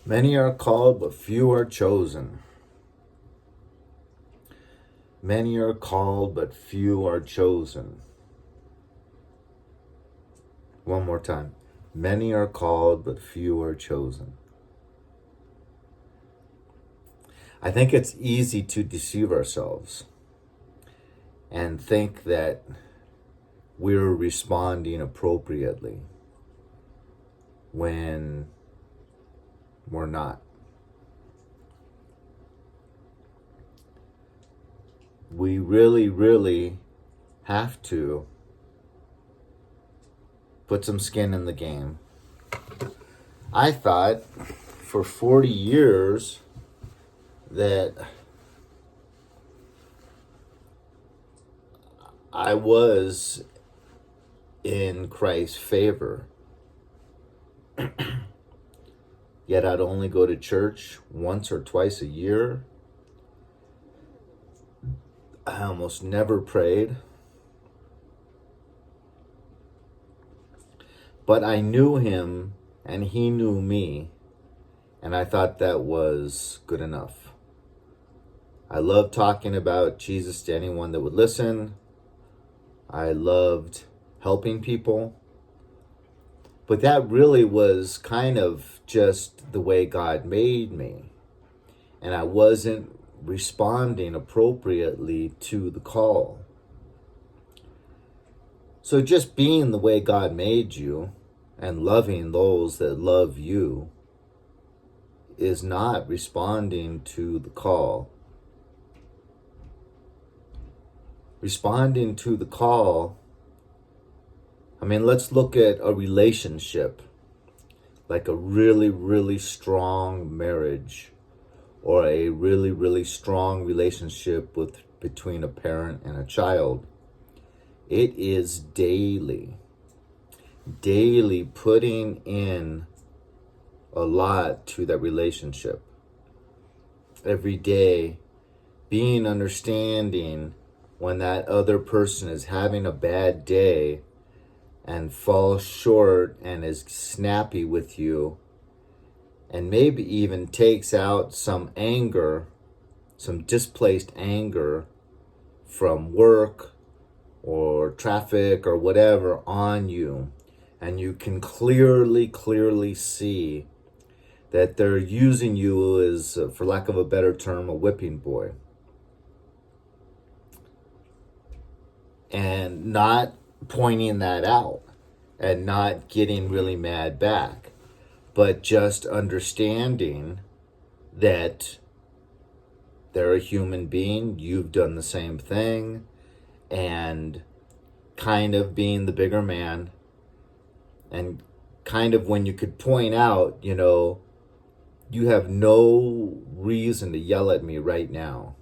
Many are called, but few are chosen. Many are called, but few are chosen. One more time. Many are called, but few are chosen. I think it's easy to deceive ourselves and think that we're responding appropriately when we're not. We really, really have to put some skin in the game. I thought for 40 years that I was in Christ's favor. Yet I'd only go to church once or twice a year. I almost never prayed. But I knew him and he knew me, and I thought that was good enough. I loved talking about Jesus to anyone that would listen. I loved helping people. But that really was kind of just the way God made me. And I wasn't responding appropriately to the call. So just being the way God made you and loving those that love you is not responding to the call. Responding to the call, let's look at a relationship, like a really, really strong marriage or a really, really strong relationship between a parent and a child. It is daily putting in a lot to that relationship. Every day, being understanding when that other person is having a bad day and falls short and is snappy with you, and maybe even takes out some anger, some displaced anger from work or traffic or whatever on you, and you can clearly see that they're using you as, for lack of a better term, a whipping boy. And not pointing that out and not getting really mad back, but just understanding that they're a human being, you've done the same thing, and kind of being the bigger man, and kind of when you could point out, you have no reason to yell at me right now.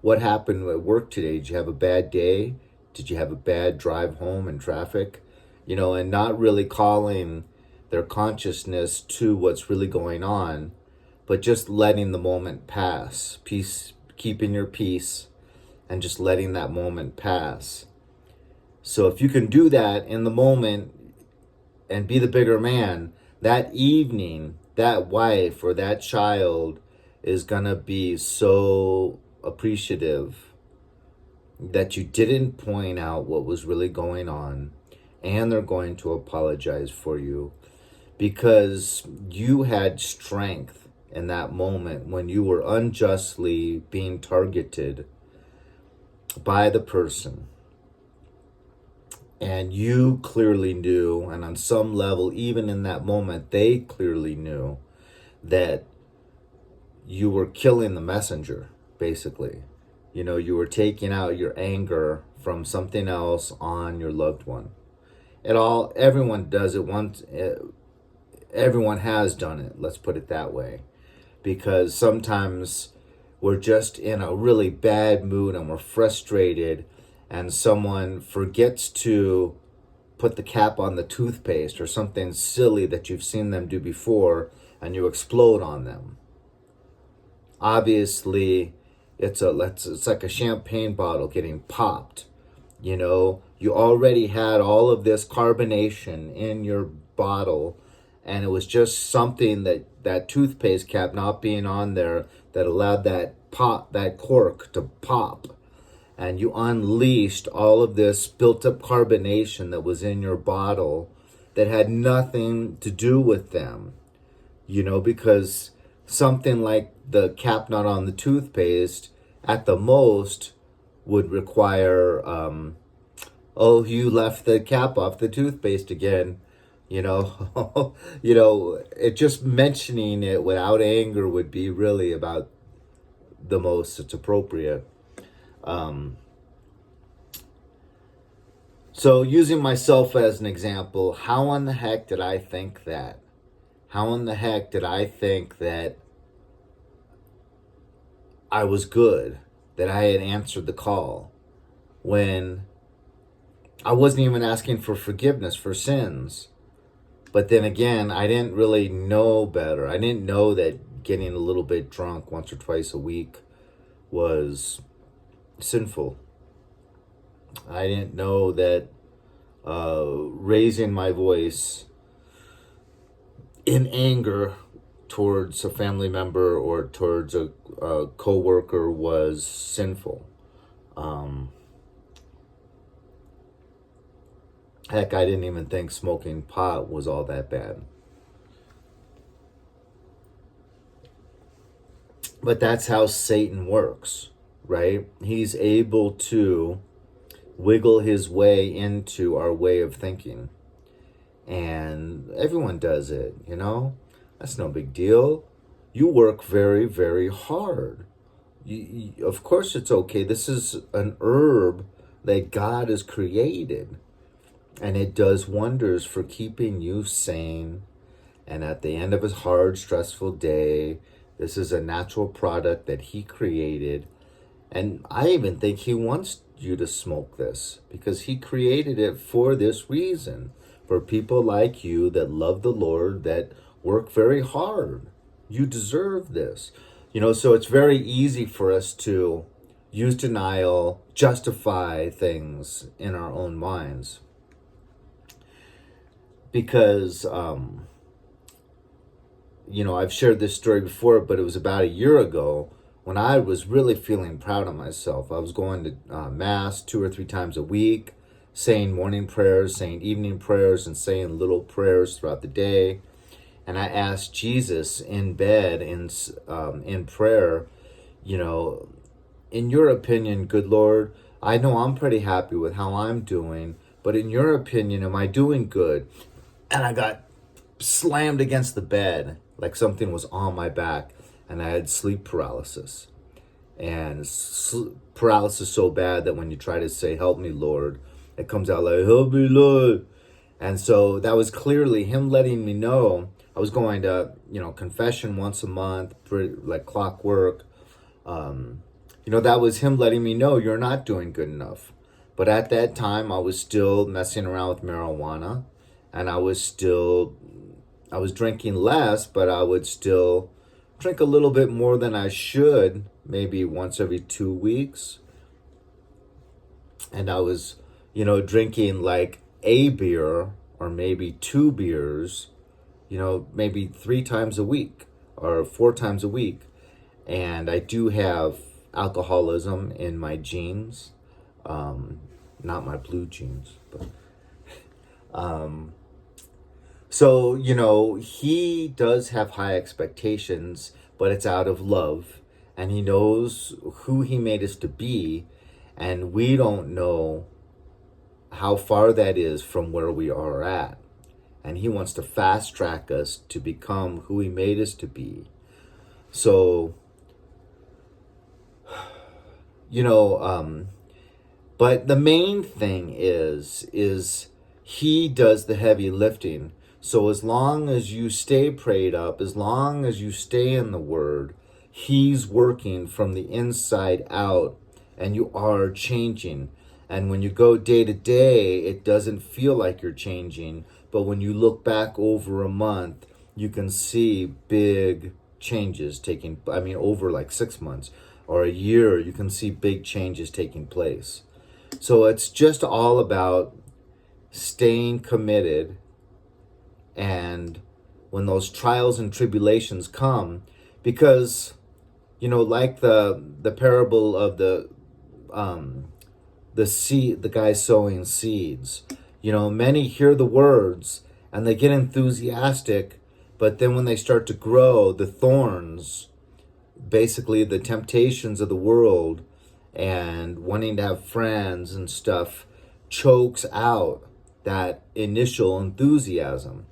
What happened at work today? Did you have a bad day? Did you have a bad drive home in traffic? And not really calling their consciousness to what's really going on, but just letting the moment pass. Peace, keeping your peace, and just letting that moment pass. So if you can do that in the moment and be the bigger man, that evening, that wife or that child is gonna be so appreciative that you didn't point out what was really going on, and they're going to apologize for you because you had strength in that moment when you were unjustly being targeted by the person. And you clearly knew, and on some level, even in that moment, they clearly knew that you were killing the messenger, basically. You were taking out your anger from something else on your loved one. Everyone does it once. Everyone has done it, let's put it that way. Because sometimes we're just in a really bad mood and we're frustrated, and someone forgets to put the cap on the toothpaste or something silly that you've seen them do before, and you explode on them. Obviously, it's like a champagne bottle getting popped. You already had all of this carbonation in your bottle, And it was just something that toothpaste cap not being on there that allowed that cork to pop, and you unleashed all of this built up carbonation that was in your bottle that had nothing to do with them, because something like the cap not on the toothpaste at the most would require, oh, you left the cap off the toothpaste again. It just mentioning it without anger would be really about the most it's appropriate. So using myself as an example, how in the heck did I think that? How in the heck did I think that I was good, that I had answered the call when I wasn't even asking for forgiveness for sins? But then again, I didn't really know better. I didn't know that getting a little bit drunk once or twice a week was sinful. I didn't know that raising my voice in anger towards a family member or towards a co-worker was sinful. Heck, I didn't even think smoking pot was all that bad. But that's how Satan works, right? He's able to wiggle his way into our way of thinking. And everyone does it, That's no big deal. You work very, very hard. Of course it's okay. This is an herb that God has created. And it does wonders for keeping you sane. And at the end of a hard, stressful day, this is a natural product that he created. And I even think he wants you to smoke this because he created it for this reason. For people like you that love the Lord, that work very hard. You deserve this. So it's very easy for us to use denial, justify things in our own minds. Because, I've shared this story before, but it was about a year ago when I was really feeling proud of myself. I was going to Mass 2 or 3 times a week, saying morning prayers, saying evening prayers, and saying little prayers throughout the day. And I asked Jesus in bed in prayer, in your opinion, good Lord, I know I'm pretty happy with how I'm doing, but in your opinion, am I doing good? And I got slammed against the bed like something was on my back, and I had sleep paralysis. And paralysis so bad that when you try to say, help me, Lord, it comes out like, help me, Lord. And so that was clearly him letting me know. I was going to, confession once a month, like clockwork. That was him letting me know you're not doing good enough. But at that time, I was still messing around with marijuana. And I was drinking less, but I would still drink a little bit more than I should, maybe once every 2 weeks. And I was, drinking like a beer or maybe 2 beers, maybe 3 times a week or 4 times a week. And I do have alcoholism in my genes, not my blue jeans, but... So, he does have high expectations, but it's out of love. And he knows who he made us to be. And we don't know how far that is from where we are at. And he wants to fast track us to become who he made us to be. So, but the main thing is he does the heavy lifting. So as long as you stay prayed up, as long as you stay in the Word, he's working from the inside out, and you are changing. And when you go day to day, it doesn't feel like you're changing. But when you look back over a month, you can see big changes over like 6 months or a year, you can see big changes taking place. So it's just all about staying committed and when those trials and tribulations come, because, like the parable of the seed, the guy sowing seeds. Many hear the words and they get enthusiastic, but then when they start to grow, the thorns, basically the temptations of the world and wanting to have friends and stuff, chokes out that initial enthusiasm.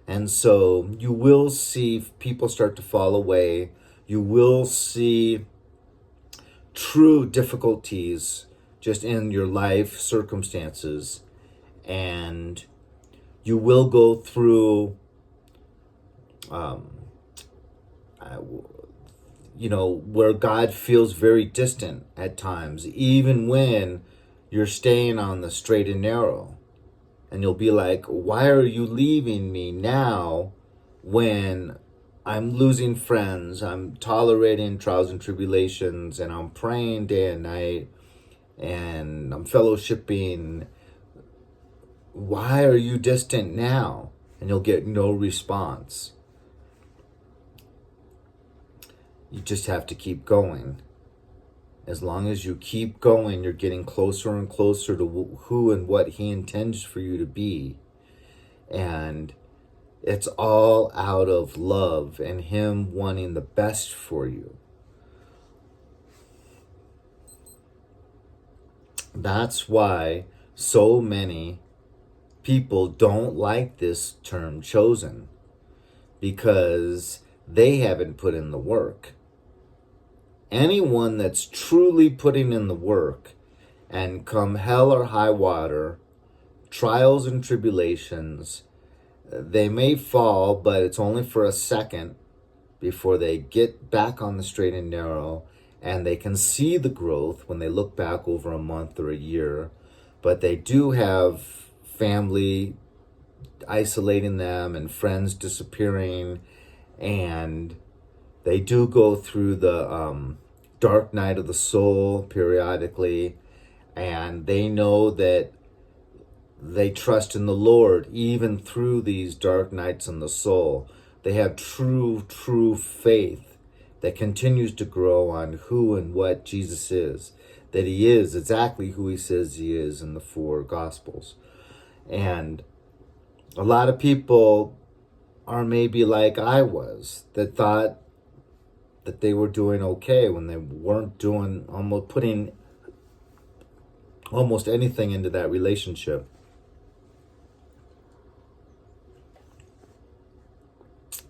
And so you will see people start to fall away. You will see true difficulties just in your life circumstances, and you will go through where God feels very distant at times, even when you're staying on the straight and narrow. And you'll be like, why are you leaving me now when I'm losing friends, I'm tolerating trials and tribulations, and I'm praying day and night, and I'm fellowshipping? Why are you distant now? And you'll get no response. You just have to keep going. As long as you keep going, you're getting closer and closer to who and what He intends for you to be. And it's all out of love and Him wanting the best for you. That's why so many people don't like this term chosen, because they haven't put in the work. Anyone that's truly putting in the work, and come hell or high water, trials and tribulations, they may fall, but it's only for a second before they get back on the straight and narrow, and they can see the growth when they look back over a month or a year. But they do have family isolating them and friends disappearing, and they do go through the dark night of the soul periodically, and they know that they trust in the Lord even through these dark nights in the soul. They have true faith that continues to grow on who and what Jesus is, that He is exactly who He says He is in the 4 Gospels. And a lot of people are maybe like I was, that thought that they were doing okay when they weren't doing, putting almost anything into that relationship.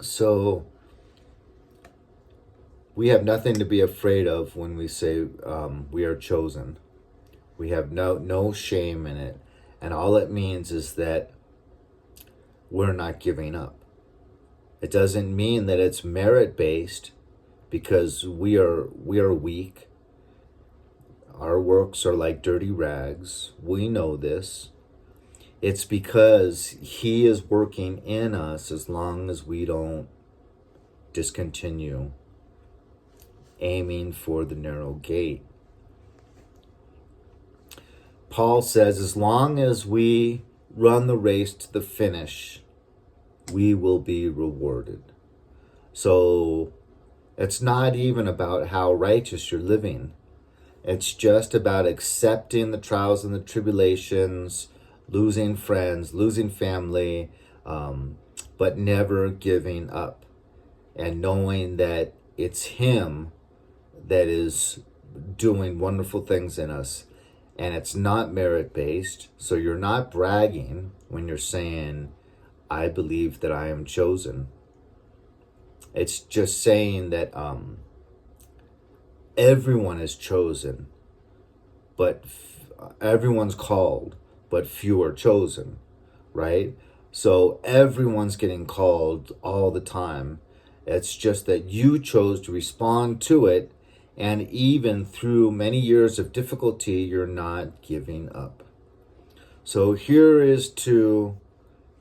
So we have nothing to be afraid of when we say we are chosen. We have no shame in it. And all it means is that we're not giving up. It doesn't mean that it's merit-based, because we are weak. Our works are like dirty rags. We know this. It's because He is working in us as long as we don't discontinue aiming for the narrow gate. Paul says, as long as we run the race to the finish, we will be rewarded. So it's not even about how righteous you're living. It's just about accepting the trials and the tribulations, losing friends, losing family, but never giving up, and knowing that it's Him that is doing wonderful things in us. And it's not merit-based, so you're not bragging when you're saying, I believe that I am chosen. It's just saying that everyone is chosen, but everyone's called, but few are chosen, right? So everyone's getting called all the time. It's just that you chose to respond to it, and even through many years of difficulty, you're not giving up. So here is to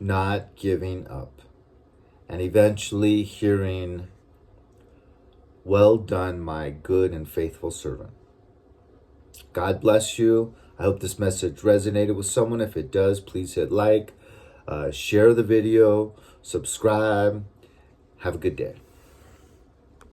not giving up, and eventually hearing, well done, my good and faithful servant. God bless you. I hope this message resonated with someone. If it does, please hit like, share the video subscribe. Have a good day.